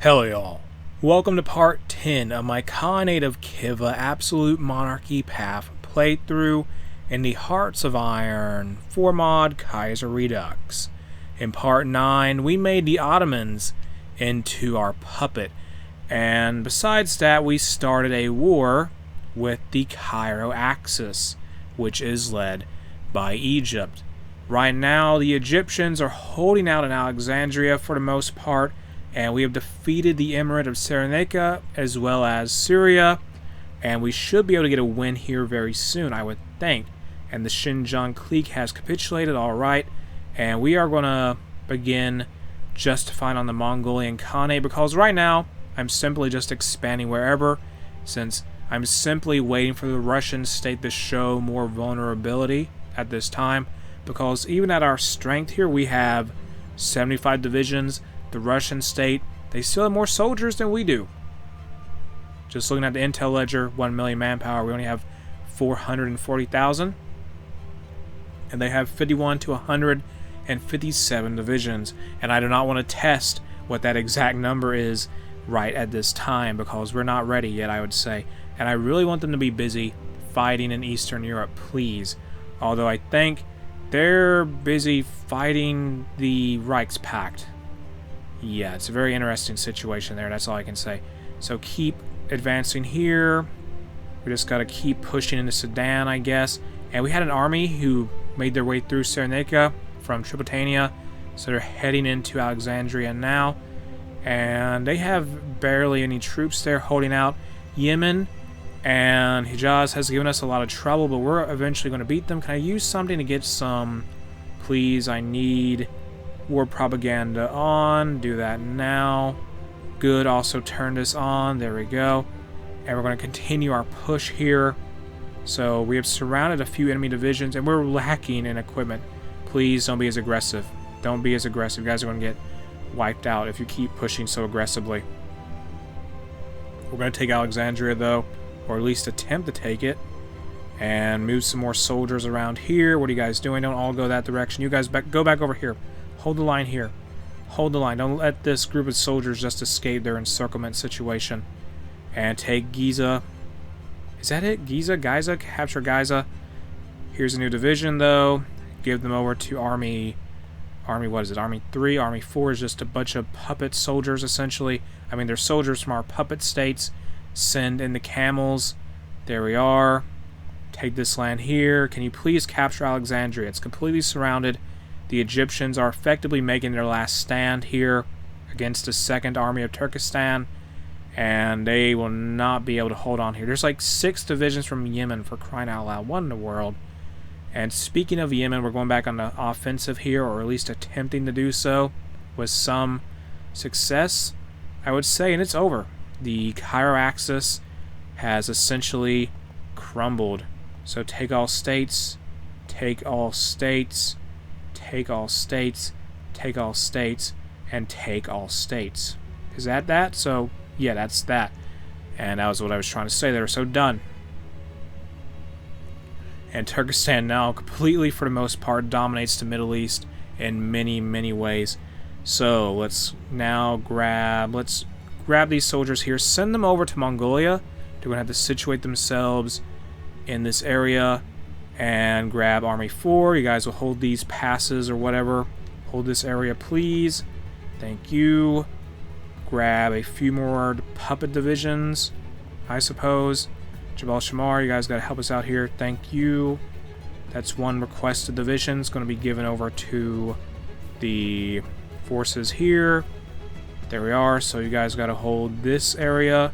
Hello y'all. Welcome to part 10 of my Khanate of Khiva Absolute Monarchy Path playthrough in the Hearts of Iron 4 mod Kaiserredux. In part 9 we made the Ottomans into our puppet, and besides that we started a war with the Cairo Axis, which is led by Egypt. Right now the Egyptians are holding out in Alexandria for the most part, and we have defeated the Emirate of Cyrenaica as well as Syria, and we should be able to get a win here very soon, I would think. And the Xinjiang clique has capitulated, alright, and we are going to begin justifying on the Mongolian Khanate, because right now I'm simply just expanding wherever, since I'm simply waiting for the Russian state to show more vulnerability at this time, because even at our strength here we have 75 divisions. The Russian state, they still have more soldiers than we do. Just looking at the intel ledger, 1 million manpower, we only have 440,000. And they have 51 to 157 divisions. And I do not want to test what that exact number is right at this time, because we're not ready yet, I would say. And I really want them to be busy fighting in Eastern Europe, please. Although I think they're busy fighting the Reichspakt. Yeah, it's a very interesting situation there, that's all I can say. So keep advancing here. We just gotta keep pushing into Sudan, I guess. And we had an army who made their way through Cyrenaica from Tripolitania, so they're heading into Alexandria now. And they have barely any troops there holding out. Yemen and Hijaz has given us a lot of trouble, but we're eventually going to beat them. Can I use something to get some... Please, I need... war propaganda on. Do that now. Good. Also turn this on. There we go. And we're going to continue our push here. So we have surrounded a few enemy divisions, and we're lacking in equipment. Please don't be as aggressive. Don't be as aggressive. You guys are going to get wiped out if you keep pushing so aggressively. We're going to take Alexandria though, or at least attempt to take it, and move some more soldiers around here. What are you guys doing? Don't all go that direction. You guys go back over here. Hold the line here. Hold the line. Don't let this group of soldiers just escape their encirclement situation. And take Giza. Is that it? Giza? Capture Giza. Here's a new division, though. Give them over to Army... what is it? Army 3. Army 4 is just a bunch of puppet soldiers, essentially. I mean, they're soldiers from our puppet states. Send in the camels. There we are. Take this land here. Can you please capture Alexandria? It's completely surrounded. The Egyptians are effectively making their last stand here against the Second Army of Turkestan, and they will not be able to hold on here. There's like 6 divisions from Yemen, for crying out loud. What in the world? And speaking of Yemen, we're going back on the offensive here, or at least attempting to do so with some success, I would say, and it's over. The Cairo Axis has essentially crumbled. So take all states, take all states, take all states, take all states, and take all states. Is that? So, yeah, that's that. And that was what I was trying to say there. So, done. And Turkestan now completely, for the most part, dominates the Middle East in many, many ways. So, let's now grab these soldiers here. Send them over to Mongolia. They're going to have to situate themselves in this area. And grab Army 4. You guys will hold these passes or whatever. Hold this area, please. Thank you. Grab a few more puppet divisions, I suppose. Jabal Shamar, you guys got to help us out here. Thank you. That's one requested division. It's going to be given over to the forces here. There we are. So you guys got to hold this area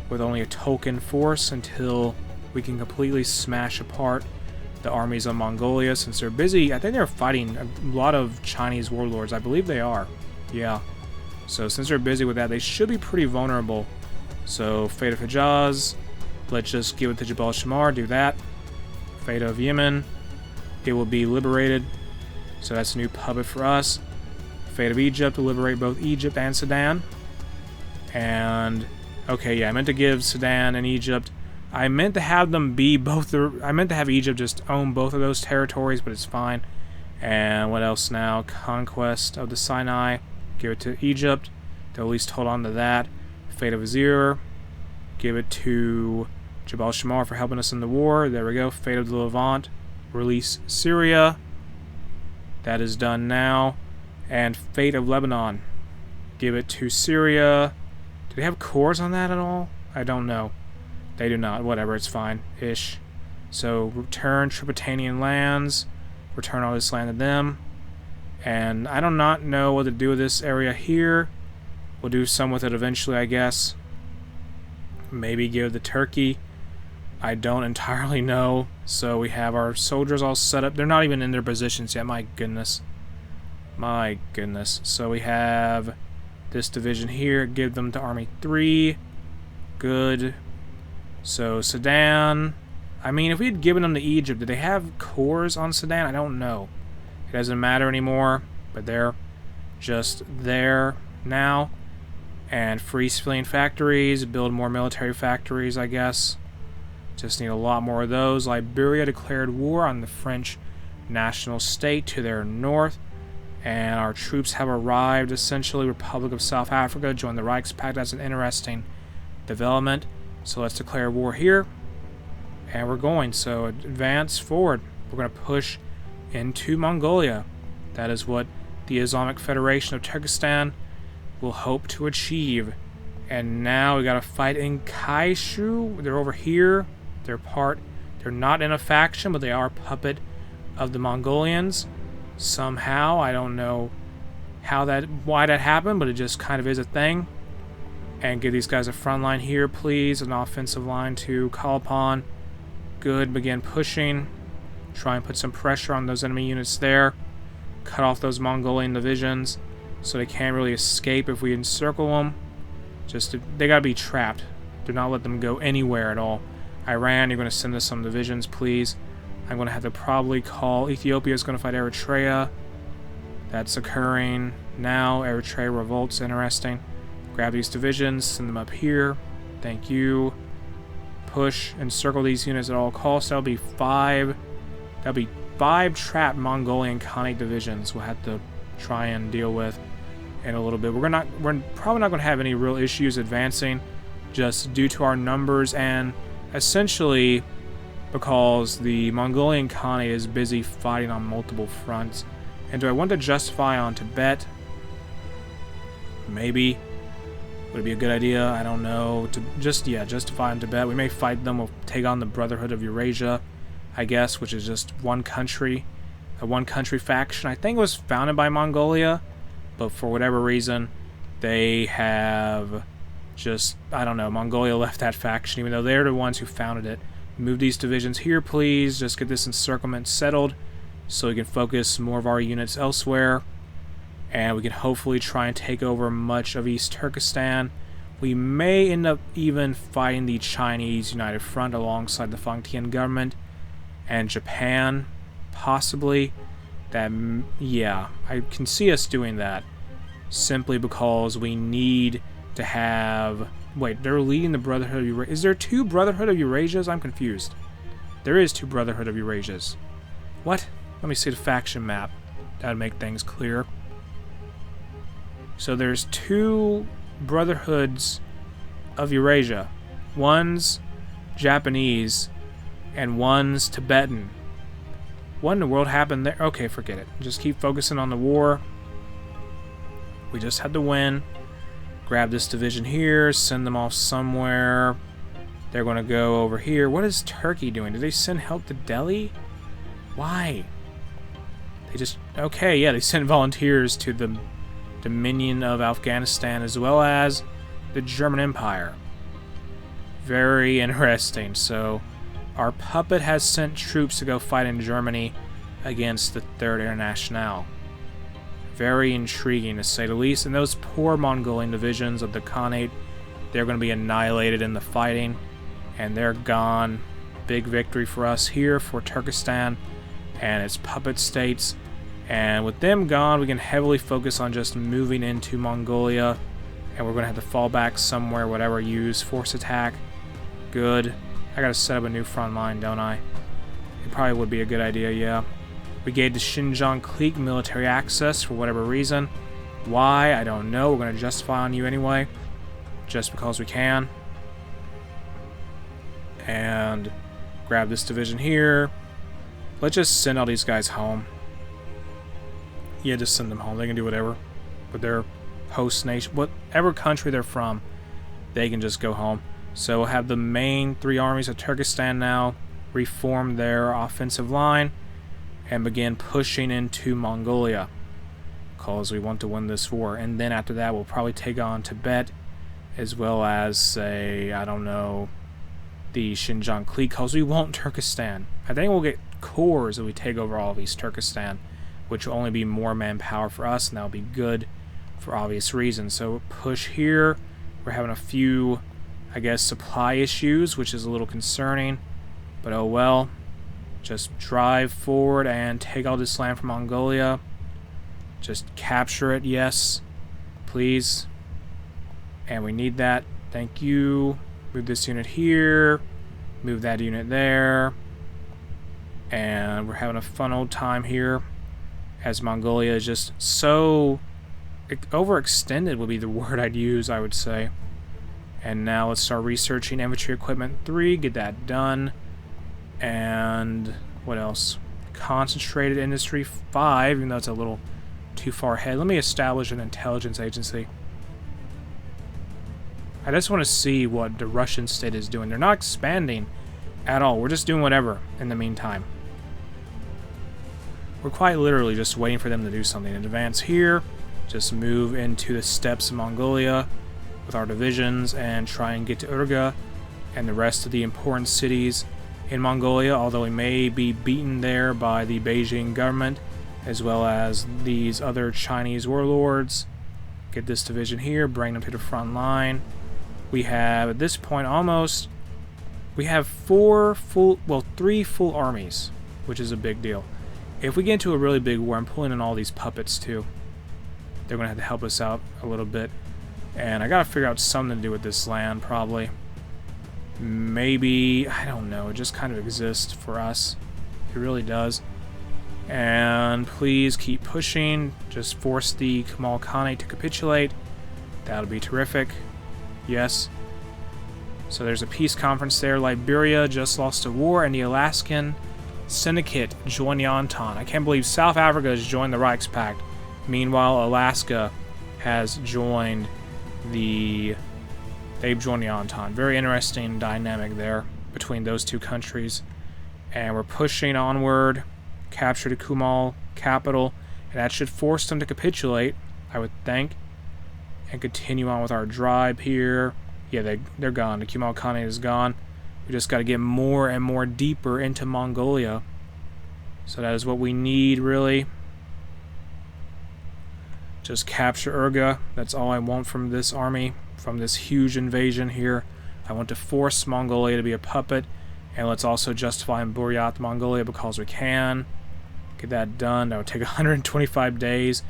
with only a token force until we can completely smash apart the armies of Mongolia, since they're busy. I think they're fighting a lot of Chinese warlords. I believe they are. Yeah. So since they're busy with that, they should be pretty vulnerable. So Fate of Hijaz, let's just give it to Jabal Shamar. Do that. Fate of Yemen, it will be liberated. So that's a new puppet for us. Fate of Egypt will liberate both Egypt and Sudan. And okay, yeah, I meant to give Sudan and Egypt. I meant to have them be both. I meant to have Egypt just own both of those territories, but it's fine. And what else now? Conquest of the Sinai. Give it to Egypt. They'll at least hold on to that. Fate of Azir. Give it to Jabal Shamar for helping us in the war. There we go. Fate of the Levant. Release Syria. That is done now. And Fate of Lebanon. Give it to Syria. Do they have cores on that at all? I don't know. They do not. Whatever, it's fine. Ish. So, return Tripitanian lands. Return all this land to them. And I do not know what to do with this area here. We'll do some with it eventually, I guess. Maybe give the Turkey. I don't entirely know. So we have our soldiers all set up. They're not even in their positions yet. My goodness. My goodness. So we have this division here. Give them to Army 3. Good. So Sudan. I mean, if we had given them to Egypt, did they have cores on Sudan? I don't know. It doesn't matter anymore. But they're just there now. And free civilian factories. Build more military factories, I guess. Just need a lot more of those. Liberia declared war on the French national state to their north. And our troops have arrived, essentially. Republic of South Africa joined the Reichspakt. That's an interesting development. So let's declare war here. And we're going. So advance forward. We're going to push into Mongolia. That is what the Islamic Federation of Turkestan will hope to achieve. And now we got to fight in Kaishu. They're over here. They're not in a faction, but they are a puppet of the Mongolians. Somehow, I don't know why that happened, but it just kind of is a thing. And give these guys a front line here, please. An offensive line to call upon. Good. Begin pushing. Try and put some pressure on those enemy units there. Cut off those Mongolian divisions so they can't really escape if we encircle them. They gotta be trapped. Do not let them go anywhere at all. Iran, you're gonna send us some divisions, please. I'm gonna have to probably call. Ethiopia is gonna fight Eritrea. That's occurring now. Eritrea revolts. Interesting. Grab these divisions, send them up here. Thank you. Push, encircle these units at all costs. That'll be 5 trapped Mongolian Khanate divisions we'll have to try and deal with in a little bit. We're probably not going to have any real issues advancing, just due to our numbers and essentially because the Mongolian Khanate is busy fighting on multiple fronts. And do I want to justify on Tibet? Maybe. Would it be a good idea? I don't know. To justify on Tibet. We may fight them. We'll take on the Brotherhood of Eurasia, I guess, which is just one country. A one-country faction. I think it was founded by Mongolia, but for whatever reason, they have just, I don't know, Mongolia left that faction, even though they're the ones who founded it. Move these divisions here, please. Just get this encirclement settled so we can focus more of our units elsewhere. And we can hopefully try and take over much of East Turkestan. We may end up even fighting the Chinese United Front alongside the Fangtian government and Japan, possibly. Yeah, I can see us doing that. Simply because we need to have... Wait, they're leading the Brotherhood of Eurasia. Is there 2 Brotherhood of Eurasias? I'm confused. There is 2 Brotherhood of Eurasias. What? Let me see the faction map. That would make things clear. So there's 2 Brotherhoods of Eurasia. One's Japanese and one's Tibetan. What in the world happened there? Okay, forget it. Just keep focusing on the war. We just had to win. Grab this division here, send them off somewhere. They're going to go over here. What is Turkey doing? Did they send help to Delhi? Why? They just... Okay, yeah, they sent volunteers to the Dominion of Afghanistan as well as the German Empire. Very interesting. So, our puppet has sent troops to go fight in Germany against the Third Internationale. Very intriguing, to say the least. And those poor Mongolian divisions of the Khanate, they're going to be annihilated in the fighting. And they're gone. Big victory for us here for Turkestan and its puppet states. And with them gone, we can heavily focus on just moving into Mongolia. And we're going to have to fall back somewhere, whatever, use force attack. Good. I got to set up a new front line, don't I? It probably would be a good idea, yeah. We gave the Xinjiang clique military access for whatever reason. Why? I don't know. We're going to justify on you anyway. Just because we can. And grab this division here. Let's just send all these guys home. Yeah, just send them home. They can do whatever with their host nation. Whatever country they're from, they can just go home. So we'll have the main 3 armies of Turkestan now reform their offensive line and begin pushing into Mongolia, because we want to win this war. And then after that, we'll probably take on Tibet, as well as, say, I don't know, the Xinjiang clique, because we want Turkestan. I think we'll get cores if we take over all of East Turkestan, which will only be more manpower for us, and that'll be good for obvious reasons. So push here. We're having a few, I guess, supply issues, which is a little concerning, but oh well. Just drive forward and take all this land from Mongolia. Just capture it, yes, please. And we need that. Thank you. Move this unit here. Move that unit there. And we're having a fun old time here, as Mongolia is just so overextended would be the word I'd use, I would say. And now let's start researching infantry equipment 3, get that done. And what else? Concentrated industry 5, even though it's a little too far ahead. Let me establish an intelligence agency. I just want to see what the Russian state is doing. They're not expanding at all. We're just doing whatever in the meantime. We're quite literally just waiting for them to do something. Advance here. Just move into the steppes of Mongolia with our divisions and try and get to Urga and the rest of the important cities in Mongolia, although we may be beaten there by the Beijing government as well as these other Chinese warlords. Get this division here, bring them to the front line. We have, at this point, almost, we have 3 full armies, which is a big deal. If we get into a really big war, I'm pulling in all these puppets too. They're going to have to help us out a little bit. And I got to figure out something to do with this land, probably. Maybe, I don't know, it just kind of exists for us. It really does. And please keep pushing. Just force the Kamal Khanate to capitulate. That'll be terrific. Yes. So there's a peace conference there. Liberia just lost a war, and the Alaskan Syndicate joined the Entente. I can't believe South Africa has joined the Reichspakt. Meanwhile, Alaska has joined the... They've joined the Entente. Very interesting dynamic there between those two countries. And we're pushing onward. Capture the Kumal capital. And that should force them to capitulate, I would think. And continue on with our drive here. Yeah, they're gone. The Kumal Khanate is gone. We just got to get more and more deeper into Mongolia. So that is what we need, really. Just capture Urga. That's all I want from this army, from this huge invasion here. I want to force Mongolia to be a puppet. And let's also justify in Buryat, Mongolia, because we can. Get that done. That would take 125 days.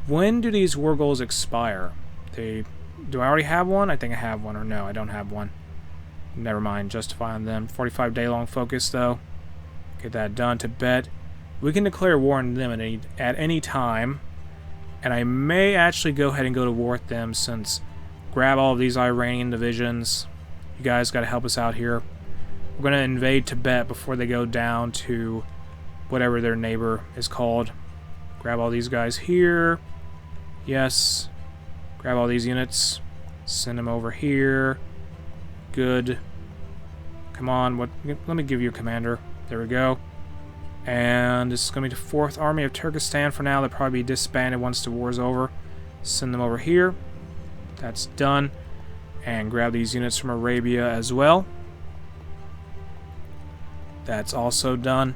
When do these war goals expire? Do I already have one? I think I have one, or no, I don't have one. Never mind, justify on them. 45-day long focus, though. Get that done. Tibet. We can declare war on them at any time. And I may actually go ahead and go to war with them, since grab all of these Iranian divisions. You guys got to help us out here. We're going to invade Tibet before they go down to whatever their neighbor is called. Grab all these guys here. Yes. Grab all these units. Send them over here. Good. Come on. Let me give you a commander. There we go. And this is going to be the 4th Army of Turkestan for now. They'll probably be disbanded once the war's over. Send them over here. That's done. And grab these units from Arabia as well. That's also done.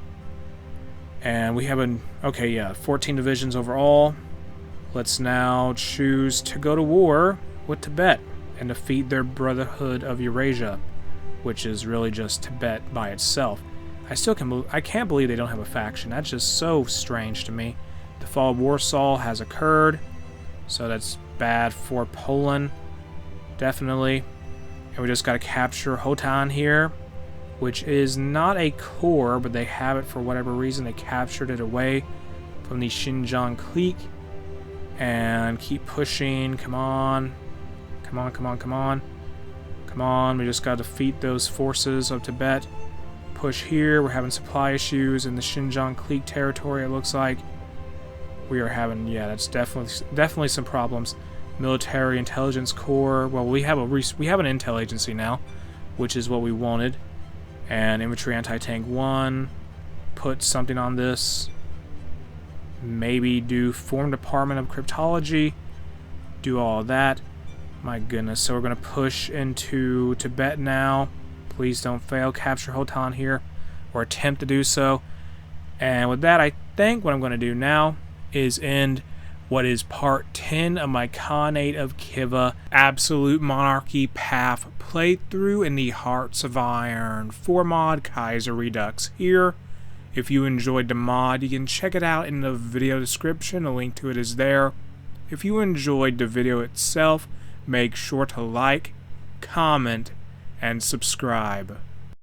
And we have 14 divisions overall. Let's now choose to go to war with Tibet and defeat their Brotherhood of Eurasia, which is really just Tibet by itself. I can't believe they don't have a faction. That's just so strange to me. The fall of Warsaw has occurred, so that's bad for Poland, definitely. And we just got to capture Hotan here, which is not a core, but they have it for whatever reason. They captured it away from the Xinjiang clique. And keep pushing. Come on. Come on, come on, come on. Come on, we just gotta defeat those forces of Tibet. Push here. We're having supply issues in the Xinjiang clique territory, it looks like. We are having, yeah, that's definitely some problems. Military Intelligence Corps. Well, we have an intel agency now, which is what we wanted. And Infantry Anti-Tank 1. Put something on this. Maybe do Form Department of Cryptology. Do all of that. My goodness, so we're going to push into Tibet now. Please don't fail. Capture Hotan here, or attempt to do so. And with that, I think what I'm going to do now is end what is part 10 of my Khanate of Khiva Absolute Monarchy Path playthrough in the Hearts of Iron 4 mod Kaiserredux here. If you enjoyed the mod, you can check it out in the video description. A link to it is there. If you enjoyed the video itself, make sure to like, comment, and subscribe.